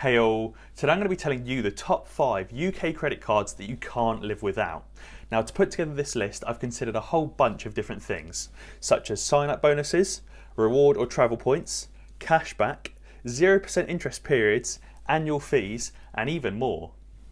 Hey all, today I'm going to be telling you the top 5 UK credit cards that you can't live without. Now to put together this list I've considered a whole bunch of different things, such as sign-up bonuses, reward or travel points, cashback, 0% interest periods, annual fees and even more.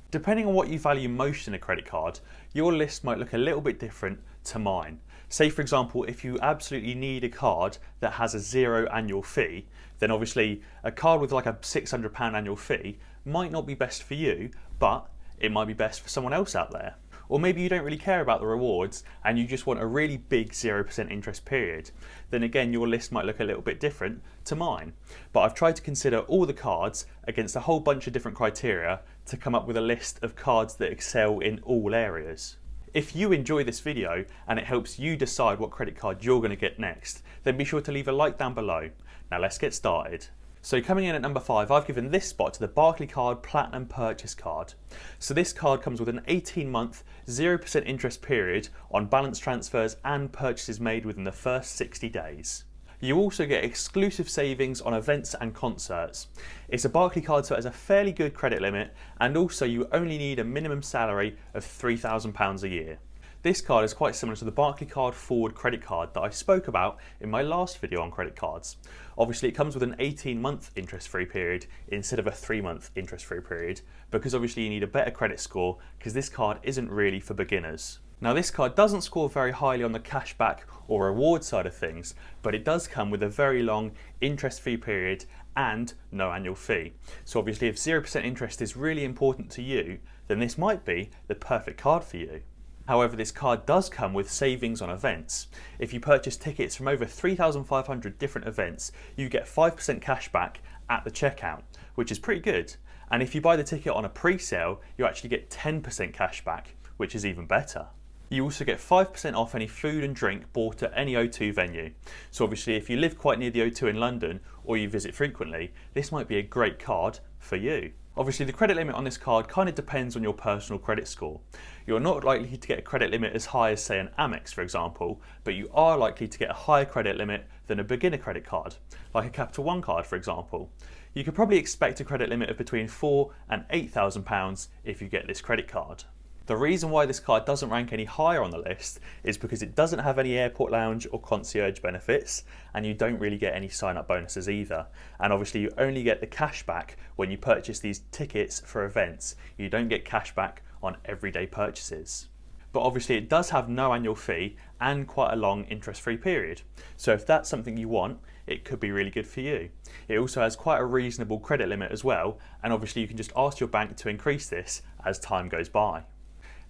Depending on what you value most in a credit card, your list might look a little bit different to mine. Say for example, if you absolutely need a card that has a 0 annual fee, then obviously a card with like a £600 annual fee might not be best for you, but it might be best for someone else out there. Or maybe you don't really care about the rewards and you just want a really big 0% interest period. Then again, your list might look a little bit different to mine. But I've tried to consider all the cards against a whole bunch of different criteria to come up with a list of cards that excel in all areas. If you enjoy this video and it helps you decide what credit card you're going to get next, then be sure to leave a like down below. Now let's get started. So coming in at number 5, I've given this spot to the Barclaycard Platinum Purchase Card. So this card comes with an 18-month 0% interest period on balance transfers and purchases made within the first 60 days. You also get exclusive savings on events and concerts. It's a Barclaycard, so it has a fairly good credit limit, and also you only need a minimum salary of £3,000 a year. This card is quite similar to the Barclaycard Forward credit card that I spoke about in my last video on credit cards. Obviously it comes with an 18-month interest-free period instead of a 3-month interest-free period, because obviously you need a better credit score because this card isn't really for beginners. Now this card doesn't score very highly on the cashback or reward side of things, but it does come with a very long interest-free period and no annual fee. So obviously if 0% interest is really important to you, then this might be the perfect card for you. However, this card does come with savings on events. If you purchase tickets from over 3,500 different events, you get 5% cashback at the checkout, which is pretty good. And if you buy the ticket on a pre-sale, you actually get 10% cashback, which is even better. You also get 5% off any food and drink bought at any O2 venue. So obviously if you live quite near the O2 in London or you visit frequently, this might be a great card for you. Obviously the credit limit on this card kind of depends on your personal credit score. You're not likely to get a credit limit as high as say an Amex for example, but you are likely to get a higher credit limit than a beginner credit card, like a Capital One card for example. You could probably expect a credit limit of between £4,000 and £8,000 if you get this credit card. The reason why this card doesn't rank any higher on the list is because it doesn't have any airport lounge or concierge benefits, and you don't really get any sign-up bonuses either. And obviously you only get the cashback when you purchase these tickets for events. You don't get cashback on everyday purchases. But obviously it does have no annual fee and quite a long interest-free period. So if that's something you want, it could be really good for you. It also has quite a reasonable credit limit as well, and obviously you can just ask your bank to increase this as time goes by.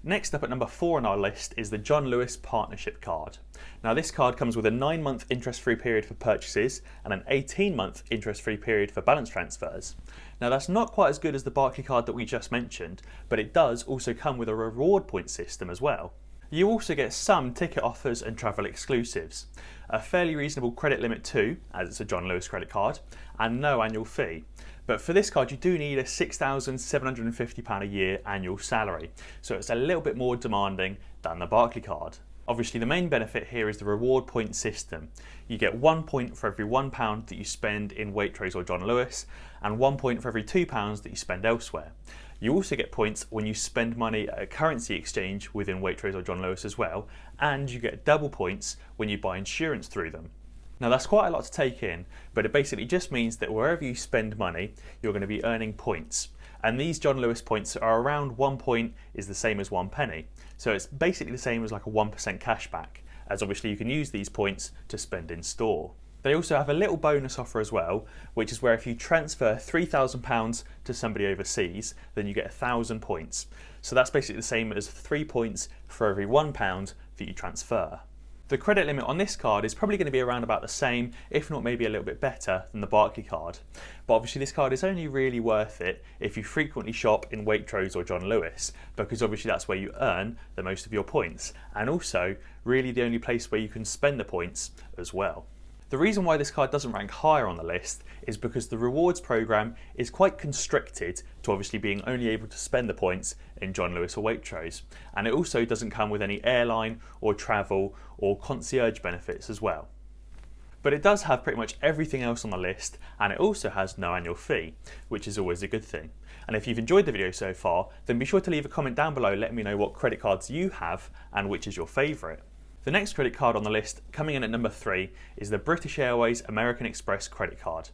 Next up at number 4 on our list is the John Lewis Partnership Card. Now this card comes with a 9-month interest-free period for purchases and an 18-month interest-free period for balance transfers. Now that's not quite as good as the Barclaycard that we just mentioned, but it does also come with a reward point system as well. You also get some ticket offers and travel exclusives, a fairly reasonable credit limit too, as it's a John Lewis credit card, and no annual fee. But for this card you do need a £6,750 a year annual salary, so it's a little bit more demanding than the Barclaycard. Obviously the main benefit here is the reward point system. You get 1 point for every £1 that you spend in Waitrose or John Lewis, and 1 point for every £2 that you spend elsewhere. You also get points when you spend money at a currency exchange within Waitrose or John Lewis as well, and you get double points when you buy insurance through them. Now that's quite a lot to take in, but it basically just means that wherever you spend money, you're going to be earning points. And these John Lewis points are around 1 point is the same as 1 penny. So it's basically the same as like a 1% cashback, as obviously you can use these points to spend in store. They also have a little bonus offer as well, which is where if you transfer £3,000 to somebody overseas, then you get 1,000 points. So that's basically the same as 3 points for every £1 that you transfer. The credit limit on this card is probably going to be around about the same, if not maybe a little bit better than the Barclaycard. But obviously this card is only really worth it if you frequently shop in Waitrose or John Lewis, because obviously that's where you earn the most of your points, and also really the only place where you can spend the points as well. The reason why this card doesn't rank higher on the list is because the rewards program is quite constricted to obviously being only able to spend the points in John Lewis or Waitrose, and it also doesn't come with any airline or travel or concierge benefits as well. But it does have pretty much everything else on the list, and it also has no annual fee, which is always a good thing. And if you've enjoyed the video so far, then be sure to leave a comment down below letting me know what credit cards you have and which is your favourite. The next credit card on the list, coming in at number 3, is the British Airways American Express credit card.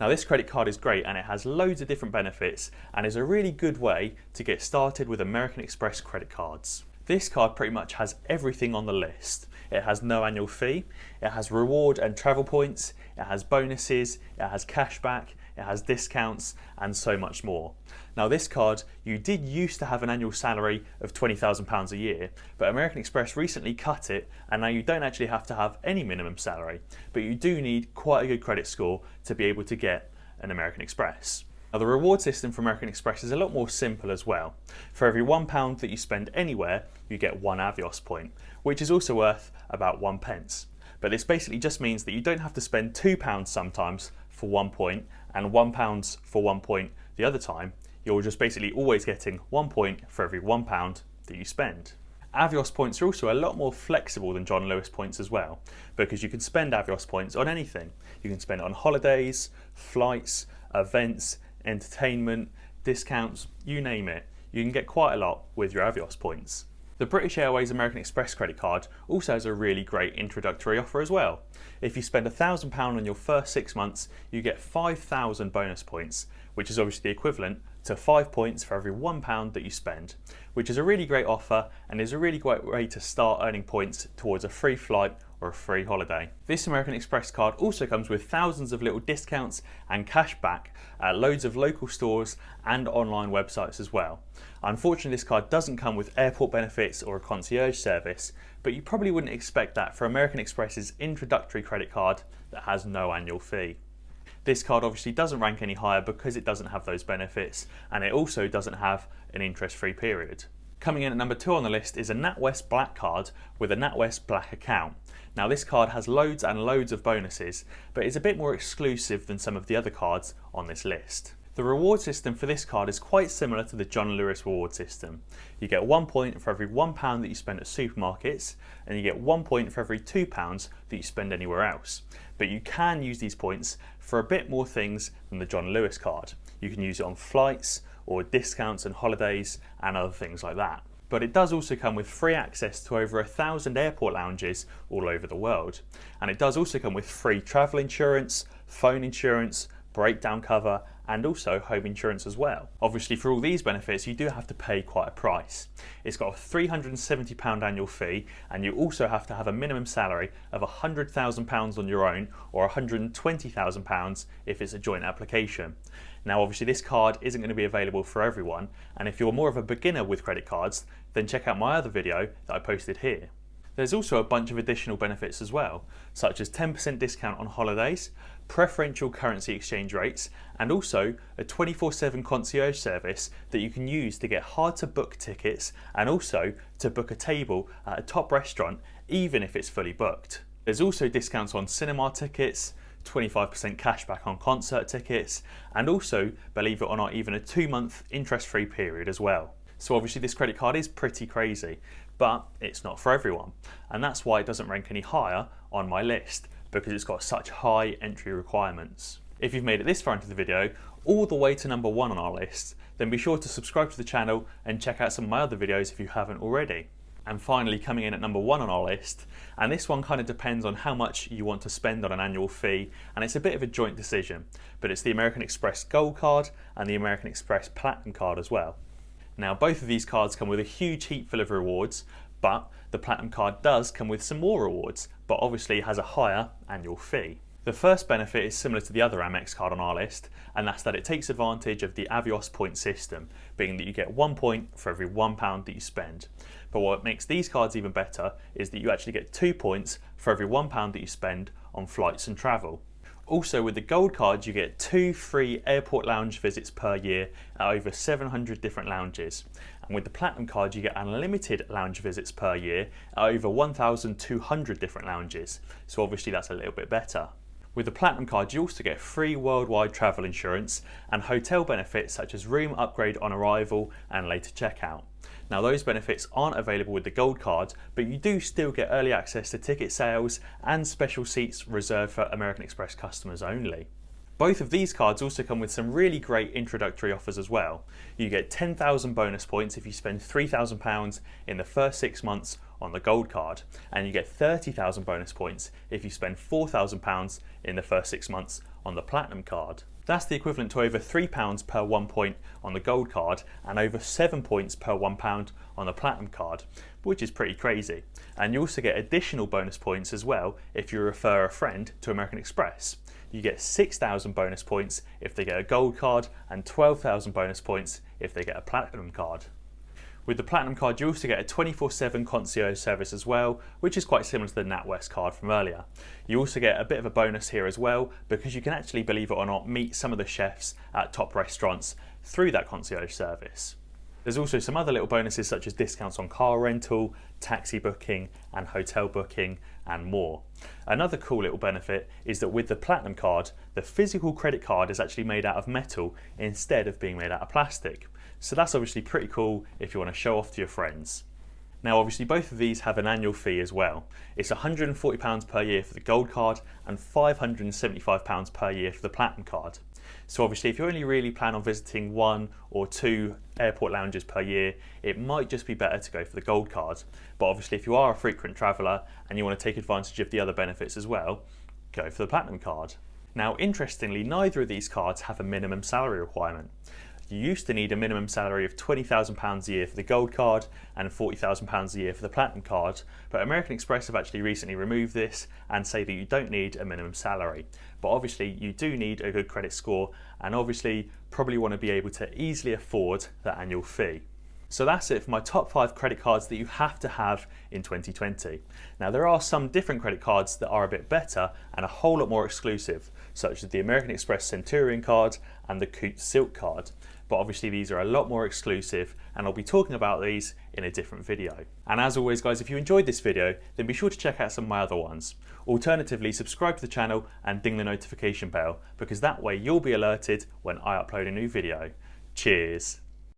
Now this credit card is great and it has loads of different benefits and is a really good way to get started with American Express credit cards. This card pretty much has everything on the list. It has no annual fee, it has reward and travel points, it has bonuses, it has cashback, it has discounts and so much more. Now this card, you did used to have an annual salary of £20,000 a year, but American Express recently cut it and now you don't actually have to have any minimum salary, but you do need quite a good credit score to be able to get an American Express. Now the reward system for American Express is a lot more simple as well. For every £1 that you spend anywhere, you get 1 Avios point, which is also worth about 1 pence. But this basically just means that you don't have to spend £2 sometimes for 1 point and £1 for 1 point the other time. You're just basically always getting 1 point for every £1 that you spend. Avios points are also a lot more flexible than John Lewis points as well, because you can spend Avios points on anything. You can spend it on holidays, flights, events, entertainment, discounts, you name it. You can get quite a lot with your Avios points. The British Airways American Express credit card also has a really great introductory offer as well. If you spend £1,000 on your first 6 months, you get 5,000 bonus points, which is obviously the equivalent to 5 points for every £1 that you spend, which is a really great offer and is a really great way to start earning points towards a free flight or a free holiday. This American Express card also comes with thousands of little discounts and cash back at loads of local stores and online websites as well. Unfortunately, this card doesn't come with airport benefits or a concierge service, but you probably wouldn't expect that for American Express's introductory credit card that has no annual fee. This card obviously doesn't rank any higher because it doesn't have those benefits, and it also doesn't have an interest-free period. Coming in at number 2 on the list is a NatWest Black card with a NatWest Black account. Now this card has loads and loads of bonuses, but is a bit more exclusive than some of the other cards on this list. The reward system for this card is quite similar to the John Lewis reward system. You get 1 point for every £1 that you spend at supermarkets, and you get 1 point for every £2 that you spend anywhere else. But you can use these points for a bit more things than the John Lewis card. You can use it on flights or discounts and holidays and other things like that. But it does also come with free access to over 1,000 airport lounges all over the world. And it does also come with free travel insurance, phone insurance, breakdown cover, and also home insurance as well. Obviously for all these benefits you do have to pay quite a price. It's got a £370 annual fee, and you also have to have a minimum salary of £100,000 on your own or £120,000 if it's a joint application. Now obviously this card isn't going to be available for everyone, and if you're more of a beginner with credit cards, then check out my other video that I posted here. There's also a bunch of additional benefits as well, such as 10% discount on holidays, preferential currency exchange rates, and also a 24/7 concierge service that you can use to get hard to book tickets and also to book a table at a top restaurant even if it's fully booked. There's also discounts on cinema tickets, 25% cashback on concert tickets, and also, believe it or not, even a 2-month interest-free period as well. So obviously this credit card is pretty crazy, but it's not for everyone, and that's why it doesn't rank any higher on my list, because it's got such high entry requirements. If you've made it this far into the video, all the way to number 1 on our list, then be sure to subscribe to the channel and check out some of my other videos if you haven't already. And finally, coming in at number 1 on our list, and this one kind of depends on how much you want to spend on an annual fee, and it's a bit of a joint decision, but it's the American Express Gold card and the American Express Platinum card as well. Now both of these cards come with a huge heap full of rewards, but the Platinum card does come with some more rewards, but obviously has a higher annual fee. The first benefit is similar to the other Amex card on our list, and that's that it takes advantage of the Avios point system, being that you get 1 point for every £1 that you spend. But what makes these cards even better is that you actually get 2 points for every £1 that you spend on flights and travel. Also with the Gold card you get 2 free airport lounge visits per year at over 700 different lounges. And with the Platinum card you get unlimited lounge visits per year at over 1,200 different lounges. So obviously that's a little bit better. With the Platinum card, you also get free worldwide travel insurance and hotel benefits such as room upgrade on arrival and later checkout. Now those benefits aren't available with the Gold card, but you do still get early access to ticket sales and special seats reserved for American Express customers only. Both of these cards also come with some really great introductory offers as well. You get 10,000 bonus points if you spend £3,000 in the first 6 months on the Gold card, and you get 30,000 bonus points if you spend £4,000 in the first 6 months on the Platinum card. That's the equivalent to over £3 per 1 point on the Gold card and over 7 points per £1 on the Platinum card, which is pretty crazy. And you also get additional bonus points as well if you refer a friend to American Express. You get 6,000 bonus points if they get a Gold card and 12,000 bonus points if they get a Platinum card. With the Platinum card, you also get a 24/7 concierge service as well, which is quite similar to the NatWest card from earlier. You also get a bit of a bonus here as well, because you can actually, believe it or not, meet some of the chefs at top restaurants through that concierge service. There's also some other little bonuses such as discounts on car rental, taxi booking and hotel booking and more. Another cool little benefit is that with the Platinum card, the physical credit card is actually made out of metal instead of being made out of plastic. So that's obviously pretty cool if you want to show off to your friends. Now obviously both of these have an annual fee as well. It's £140 per year for the Gold card and £575 per year for the Platinum card. So obviously if you only really plan on visiting 1 or 2 airport lounges per year, it might just be better to go for the Gold card. But obviously if you are a frequent traveller and you want to take advantage of the other benefits as well, go for the Platinum card. Now interestingly, neither of these cards have a minimum salary requirement. You used to need a minimum salary of £20,000 a year for the Gold card and £40,000 a year for the Platinum card, but American Express have actually recently removed this and say that you don't need a minimum salary. But obviously you do need a good credit score and obviously probably want to be able to easily afford that annual fee. So that's it for my top 5 credit cards that you have to have in 2020. Now there are some different credit cards that are a bit better and a whole lot more exclusive, such as the American Express Centurion card and the Coots Silk card. But obviously these are a lot more exclusive and I'll be talking about these in a different video. And as always guys, if you enjoyed this video, then be sure to check out some of my other ones. Alternatively, subscribe to the channel and ding the notification bell, because that way you'll be alerted when I upload a new video. Cheers!